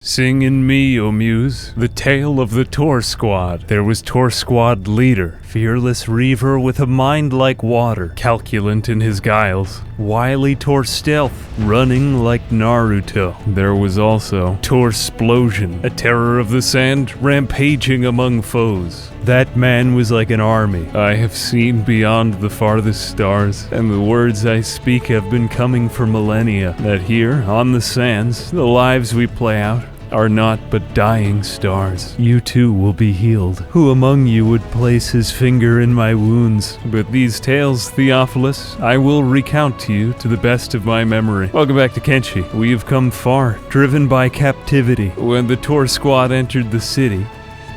Sing in me, O Muse, the tale of the Tor Squad. There was Tor Squad leader, fearless reaver with a mind like water, calculant in his guiles, wily Tor Stealth, running like Naruto. There was also Tor Splosion, a terror of the sand, rampaging among foes. That man was like an army. I have seen beyond the farthest stars, and the words I speak have been coming for millennia, that here, on the sands, the lives we play out are not but dying stars. You too will be healed. Who among you would place his finger in my wounds? But these tales, Theophilus, I will recount to you to the best of my memory. Welcome back to Kenshi. We have come far, driven by captivity. When the Tor Squad entered the city,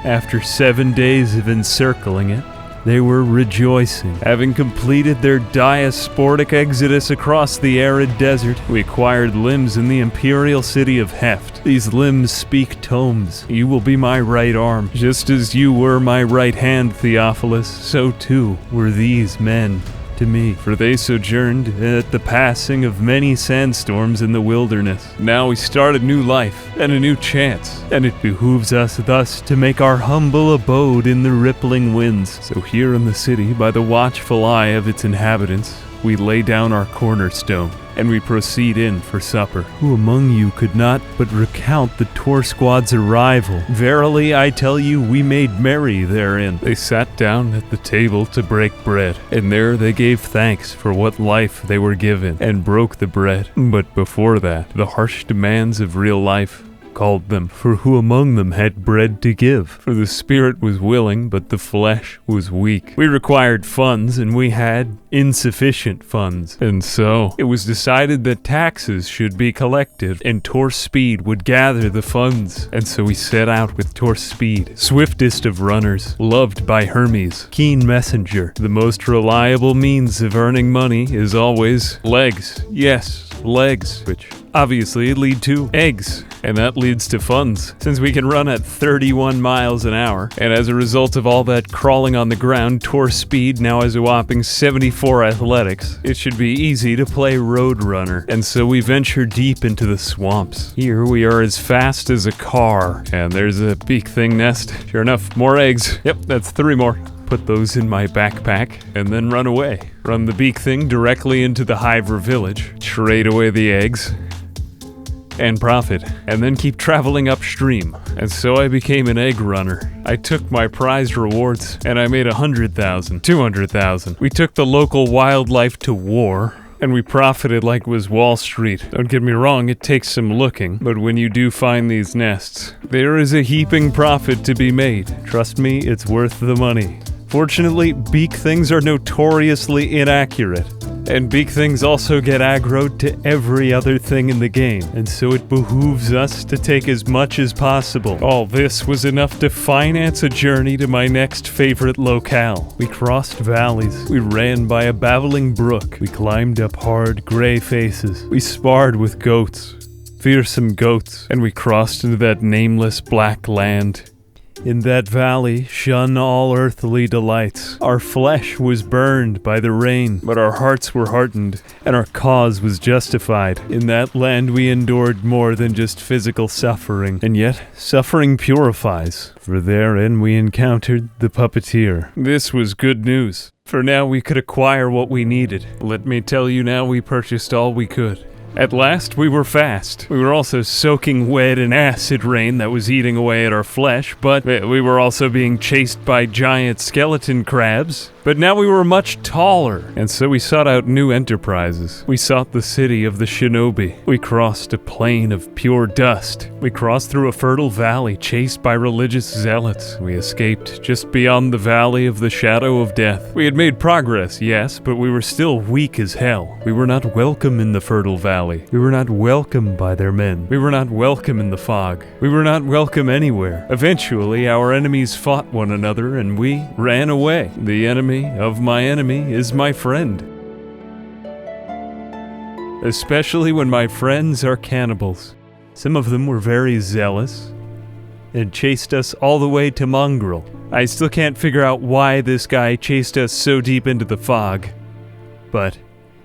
after 7 days of encircling it, they were rejoicing. Having completed their diasporic exodus across the arid desert, we acquired limbs in the imperial city of Heft. These limbs speak tomes. You will be my right arm. Just as you were my right hand, Theophilus, so too were these men to me, for they sojourned at the passing of many sandstorms in the wilderness. Now we start a new life and a new chance, and it behooves us thus to make our humble abode in the rippling winds. So here in the city, by the watchful eye of its inhabitants, we lay down our cornerstone, and we proceed in for supper. Who among you could not but recount the Tor Squad's arrival? Verily, I tell you, we made merry therein. They sat down at the table to break bread, and there they gave thanks for what life they were given, and broke the bread. But before that, the harsh demands of real life called them, for who among them had bread to give? For the spirit was willing, but the flesh was weak. We required funds, and we had insufficient funds. And so, it was decided that taxes should be collected, and Tor Speed would gather the funds. And so we set out with Tor Speed, swiftest of runners, loved by Hermes, keen messenger. The most reliable means of earning money is always legs. Yes, legs, which obviously lead to eggs, and that leads to funds, since we can run at 31 miles an hour. And as a result of all that crawling on the ground, Tor Speed now has a whopping 74 athletics. It should be easy to play Roadrunner, and so we venture deep into the swamps. Here we are as fast as a car, and there's a beak thing nest. Sure enough, more eggs. Yep, that's 3 more. Put those in my backpack, and then run away. Run the beak thing directly into the Hiver village, trade away the eggs, and profit, and then keep traveling upstream. And so I became an egg runner. I took my prized rewards, and I made 100,000, 200,000. We took the local wildlife to war, and we profited like it was Wall Street. Don't get me wrong, it takes some looking, but when you do find these nests, there is a heaping profit to be made. Trust me, it's worth the money. Fortunately, beak things are notoriously inaccurate, and beak things also get aggroed to every other thing in the game, and so it behooves us to take as much as possible. All this was enough to finance a journey to my next favorite locale. We crossed valleys, we ran by a babbling brook, we climbed up hard gray faces, we sparred with goats, fearsome goats, and we crossed into that nameless black land. In that valley, shun all earthly delights. Our flesh was burned by the rain, but our hearts were heartened, and our cause was justified. In that land we endured more than just physical suffering, and yet suffering purifies, for therein we encountered the puppeteer. This was good news, for now we could acquire what we needed. Let me tell you now, we purchased all we could. At last, we were fast. We were also soaking wet in acid rain that was eating away at our flesh, but we were also being chased by giant skeleton crabs. But now we were much taller, and so we sought out new enterprises. We sought the city of the shinobi. We crossed a plain of pure dust. We crossed through a fertile valley chased by religious zealots. We escaped just beyond the valley of the shadow of death. We had made progress, yes, but we were still weak as hell. We were not welcome in the fertile valley. We were not welcome by their men. We were not welcome in the fog. We were not welcome anywhere. Eventually, our enemies fought one another, and we ran away. The enemy of my enemy is my friend. Especially when my friends are cannibals. Some of them were very zealous and chased us all the way to Mongrel. I still can't figure out why this guy chased us so deep into the fog, but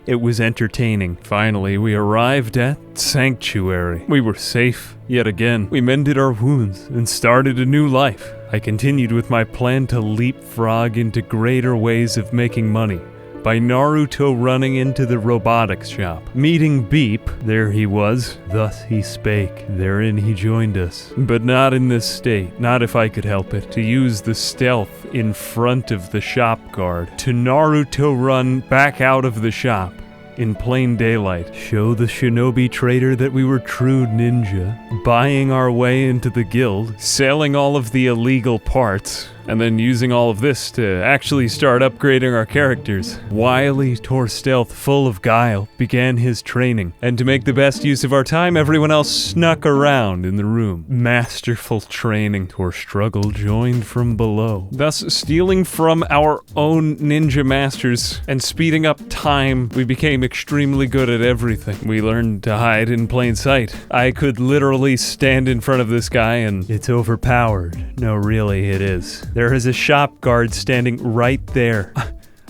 It was entertaining. Finally, we arrived at Sanctuary. We were safe. Yet again, we mended our wounds and started a new life. I continued with my plan to leapfrog into greater ways of making money. By Naruto running into the robotics shop. Meeting Beep, there he was, thus he spake. Therein he joined us. But not in this state, not if I could help it. To use the stealth in front of the shop guard. To Naruto run back out of the shop. In plain daylight, show the shinobi trader that we were true ninja, buying our way into the guild, selling all of the illegal parts, and then using all of this to actually start upgrading our characters. Wily Stealth, full of guile, began his training, and to make the best use of our time, everyone else snuck around in the room. Masterful training. Struggle joined from below, thus stealing from our own ninja masters and speeding up time. We became extremely good at everything. We learned to hide in plain sight. I could literally stand in front of this guy and it's overpowered. No, really, it is. There is a shop guard standing right there.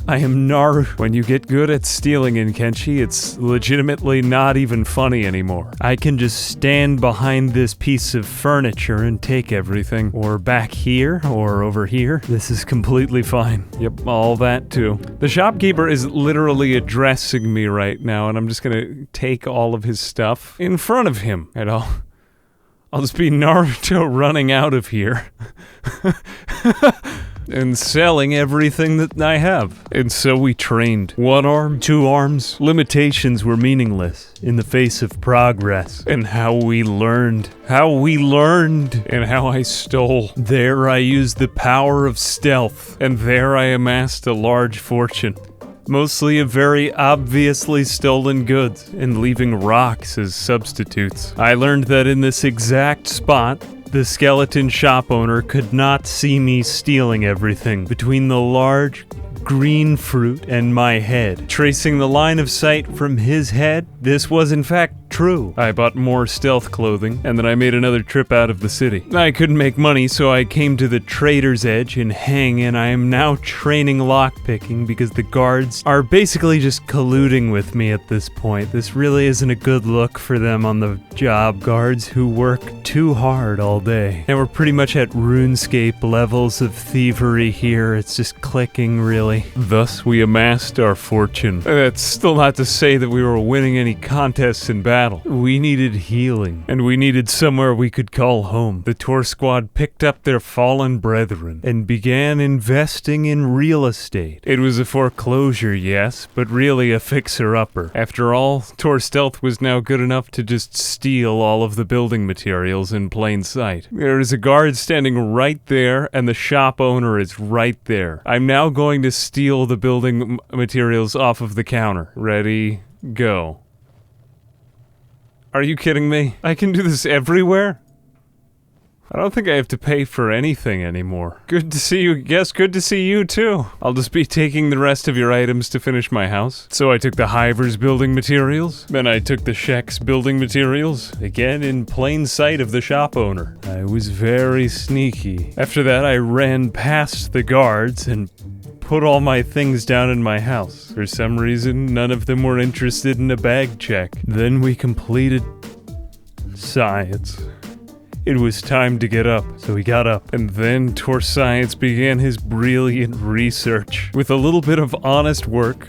I am Naru. When you get good at stealing in Kenshi, it's legitimately not even funny anymore. I can just stand behind this piece of furniture and take everything. Or back here, or over here. This is completely fine. Yep, all that too. The shopkeeper is literally addressing me right now, and I'm just gonna take all of his stuff in front of him. And I'll just be Naruto running out of here. And selling everything that I have. And so we trained. 1 arm, 2 arms. Limitations were meaningless in the face of progress. And how we learned. And how I stole. There I used the power of stealth. And there I amassed a large fortune. Mostly of very obviously stolen goods, and leaving rocks as substitutes. I learned that in this exact spot, the skeleton shop owner could not see me stealing everything between the large green fruit and my head. Tracing the line of sight from his head, this was in fact true. I bought more stealth clothing, and then I made another trip out of the city. I couldn't make money, so I came to the Trader's Edge in Hang, and I am now training lockpicking because the guards are basically just colluding with me at this point. This really isn't a good look for them on the job, guards who work too hard all day. And we're pretty much at RuneScape levels of thievery here. It's just clicking, really. Thus, we amassed our fortune. That's still not to say that we were winning any contests in battle. We needed healing, and we needed somewhere we could call home. The tour squad picked up their fallen brethren and began investing in real estate. It was a foreclosure, yes, but really a fixer-upper. After all, Tour Stealth was now good enough to just steal all of the building materials in plain sight. There is a guard standing right there, and the shop owner is right there. I'm now going to steal the building materials off of the counter. Ready, go. Are you kidding me? I can do this everywhere? I don't think I have to pay for anything anymore. Good to see you. Yes, good to see you too. I'll just be taking the rest of your items to finish my house. So I took the Hivers building materials. Then I took the Shek's building materials. Again, in plain sight of the shop owner. I was very sneaky. After that, I ran past the guards and put all my things down in my house. For some reason, none of them were interested in a bag check. Then we completed science. It was time to get up, so we got up. And then Tour Science began his brilliant research. With a little bit of honest work,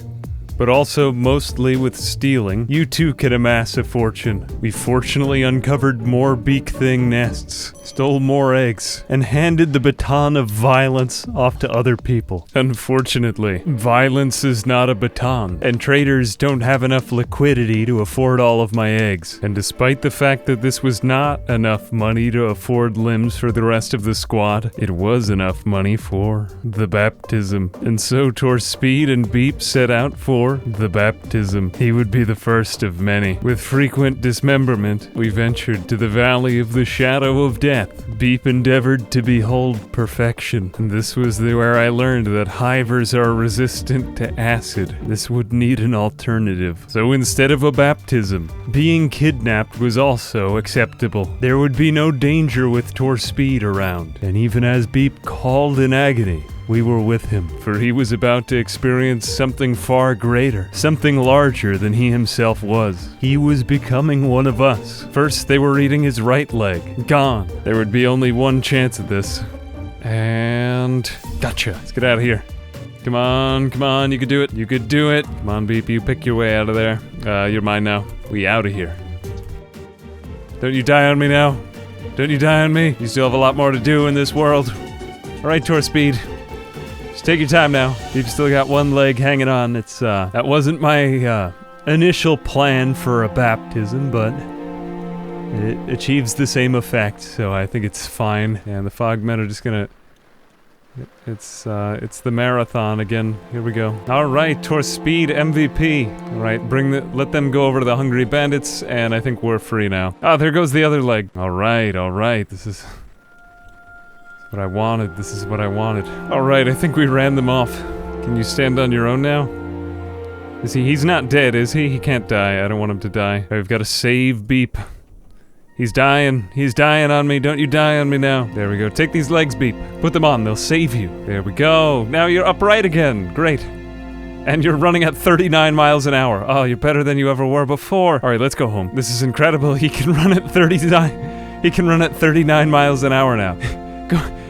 but also mostly with stealing, you too can amass a fortune. We fortunately uncovered more beak thing nests, stole more eggs, and handed the baton of violence off to other people. Unfortunately, violence is not a baton, and traders don't have enough liquidity to afford all of my eggs. And despite the fact that this was not enough money to afford limbs for the rest of the squad, it was enough money for the baptism. And so Tour Speed and Beep set out for the baptism. He would be the first of many. With frequent dismemberment, we ventured to the valley of the shadow of death. Beep endeavored to behold perfection, and this was where I learned that hivers are resistant to acid. This would need an alternative. So instead of a baptism, being kidnapped was also acceptable. There would be no danger with Tour Speed around, and even as Beep called in agony, we were with him, for he was about to experience something far greater, something larger than he himself was. He was becoming one of us. First, they were eating his right leg. Gone. There would be only one chance at this. And... gotcha. Let's get out of here. Come on, you could do it. You could do it. Come on, Beep, you pick your way out of there. You're mine now. We out of here. Don't you die on me now. Don't you die on me. You still have a lot more to do in this world. Alright, Tor Speed. Just take your time now. You've still got one leg hanging on. It's, that wasn't my, initial plan for a baptism, but it achieves the same effect, so I think it's fine. And the Fogmen are just gonna... It's the marathon again. Here we go. Alright, Tor Speed MVP. Alright, let them go over to the Hungry Bandits, and I think we're free now. Ah, there goes the other leg. Alright, this is what I wanted. This is what I wanted. Alright, I think we ran them off. Can you stand on your own now? He's not dead, is he? He can't die. I don't want him to die. Right, we've got to save Beep. He's dying on me. Don't you die on me now. There we go. Take these legs, Beep. Put them on. They'll save you. There we go. Now you're upright again. Great. And you're running at 39 miles an hour. Oh, you're better than you ever were before. All right, let's go home. This is incredible. He can run at 39. He can run at 39 miles an hour now.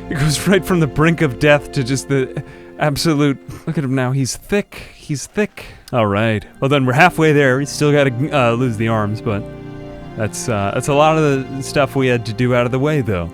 It goes right from the brink of death to just the absolute... Look at him now. He's thick. He's thick. All right. Well, then we're halfway there. We still got to lose the arms, but... That's a lot of the stuff we had to do out of the way, though.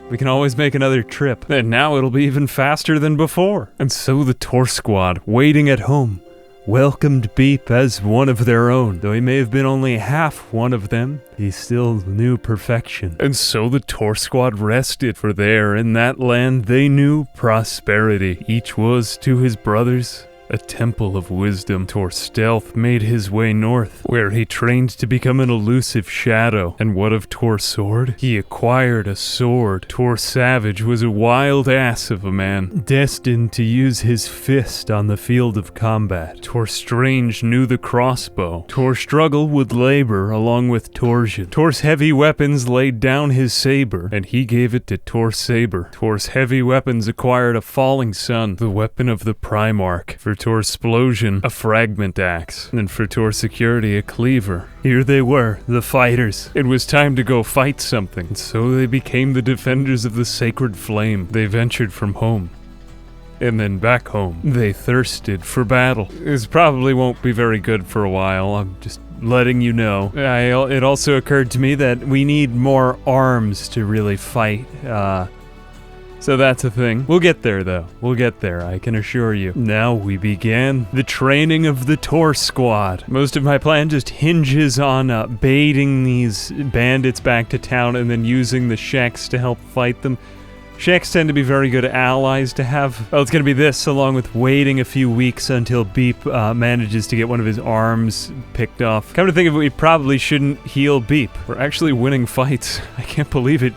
We can always make another trip. And now it'll be even faster than before. And so the Tor Squad, waiting at home, welcomed Beep as one of their own. Though he may have been only half one of them, he still knew perfection. And so the Tor Squad rested, for there, in that land, they knew prosperity. Each was to his brothers a temple of wisdom. Tor Stealth made his way north, where he trained to become an elusive shadow. And what of Tor Sword? He acquired a sword. Tor Savage was a wild ass of a man, destined to use his fist on the field of combat. Tor Strange knew the crossbow. Tor Struggle would labor along with Torsion. Tor's heavy weapons laid down his saber, and he gave it to Tor Saber. Tor's heavy weapons acquired a falling sun, the weapon of the Primarch. For Tor Splosion, a fragment axe, and for Tor Security, a cleaver. Here they were, the fighters. It was time to go fight something, and so they became the defenders of the sacred flame. They ventured from home, and then back home. They thirsted for battle. This probably won't be very good for a while, I'm just letting you know. It also occurred to me that we need more arms to really fight, so that's a thing. We'll get there, though. We'll get there, I can assure you. Now we began the training of the Tor Squad. Most of my plan just hinges on baiting these bandits back to town and then using the Sheks to help fight them. Sheks tend to be very good allies to have. Well, it's gonna be this, along with waiting a few weeks until Beep manages to get one of his arms picked off. Come to think of it, we probably shouldn't heal Beep. We're actually winning fights. I can't believe it.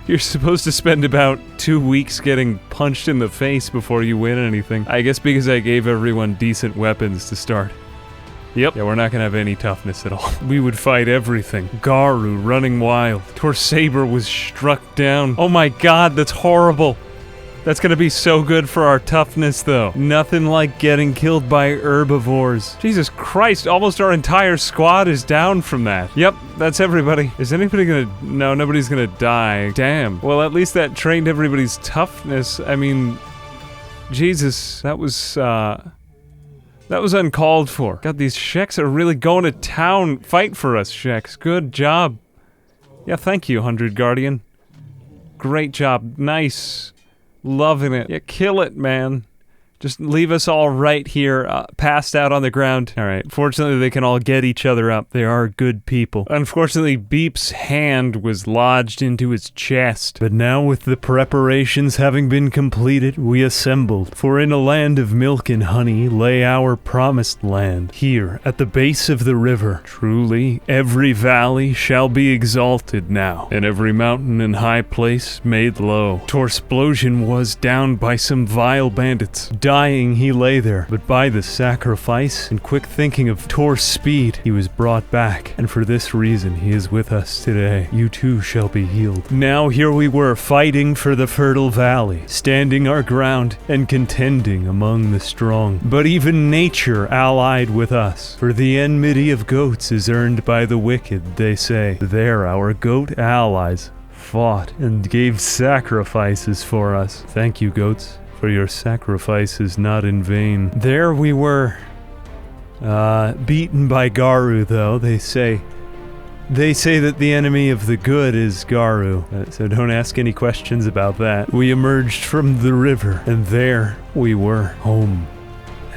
You're supposed to spend about 2 weeks getting punched in the face before you win anything. I guess because I gave everyone decent weapons to start. Yep. Yeah, we're not gonna have any toughness at all. We would fight everything. Garu running wild. Tor Saber was struck down. Oh my god, that's horrible. That's gonna be so good for our toughness, though. Nothing like getting killed by herbivores. Jesus Christ, almost our entire squad is down from that. Yep, that's everybody. Is anybody gonna... No, nobody's gonna die. Damn. Well, at least that trained everybody's toughness. I mean... Jesus, that was uncalled for. God, these Sheks are really going to town. Fight for us, Sheks. Good job. Yeah, thank you, 100 Guardian. Great job. Nice. Loving it. Yeah, kill it, man. Just leave us all right here, passed out on the ground. Alright, fortunately they can all get each other up. They are good people. Unfortunately, Beep's hand was lodged into his chest. But now with the preparations having been completed, we assembled. For in a land of milk and honey lay our promised land. Here, at the base of the river. Truly, every valley shall be exalted now, and every mountain and high place made low. Tor Splosion was down by some vile bandits. dying he lay there, but by the sacrifice and quick thinking of Tor's speed, he was brought back, and for this reason he is with us today. You too shall be healed. Now here we were, fighting for the fertile valley, standing our ground and contending among the strong. But even nature allied with us, for the enmity of goats is earned by the wicked, they say. There our goat allies fought and gave sacrifices for us. Thank you, goats, for your sacrifice is not in vain. There we were, beaten by Garu, though. They say that the enemy of the good is Garu, so don't ask any questions about that. We emerged from the river, and there we were, home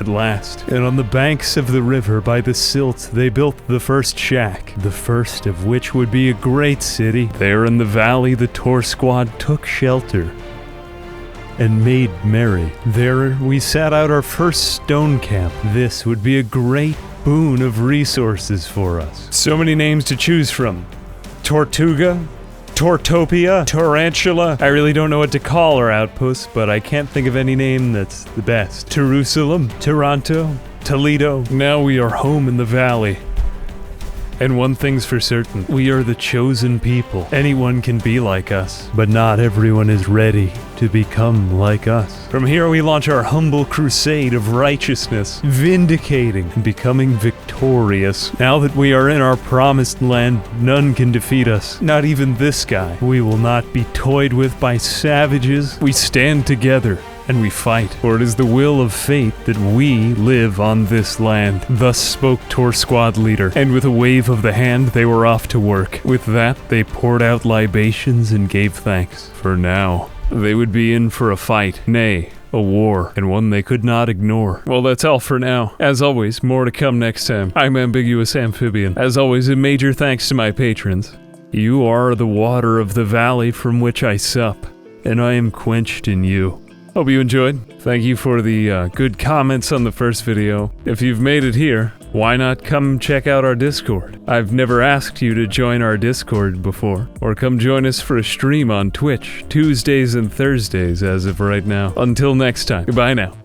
at last. And on the banks of the river by the silt, they built the first shack, the first of which would be a great city. There in the valley, the Tor squad took shelter and made merry. There we sat out our first stone camp. This would be a great boon of resources for us. So many names to choose from. Tortuga, Tortopia, Tarantula. I really don't know what to call our outposts, but I can't think of any name that's the best. Jerusalem, Toronto, Toledo. Now we are home in the valley. And one thing's for certain, we are the chosen people. Anyone can be like us, but not everyone is ready to become like us. From here we launch our humble crusade of righteousness, vindicating and becoming victorious. Now that we are in our promised land, none can defeat us, not even this guy. We will not be toyed with by savages. We stand together and we fight, for it is the will of fate that we live on this land. Thus spoke Tor squad leader, and with a wave of the hand they were off to work. With that they poured out libations and gave thanks. For now they would be in for a fight, nay, a war, and one they could not ignore. Well, that's all for now. As always, more to come next time. I'm Ambiguous Amphibian. As always, a major thanks to my patrons. You are the water of the valley from which I sup, and I am quenched in you. Hope you enjoyed. Thank you for the good comments on the first video. If you've made it here, why not come check out our Discord? I've never asked you to join our Discord before, or come join us for a stream on Twitch, Tuesdays and Thursdays as of right now. Until next time, goodbye now.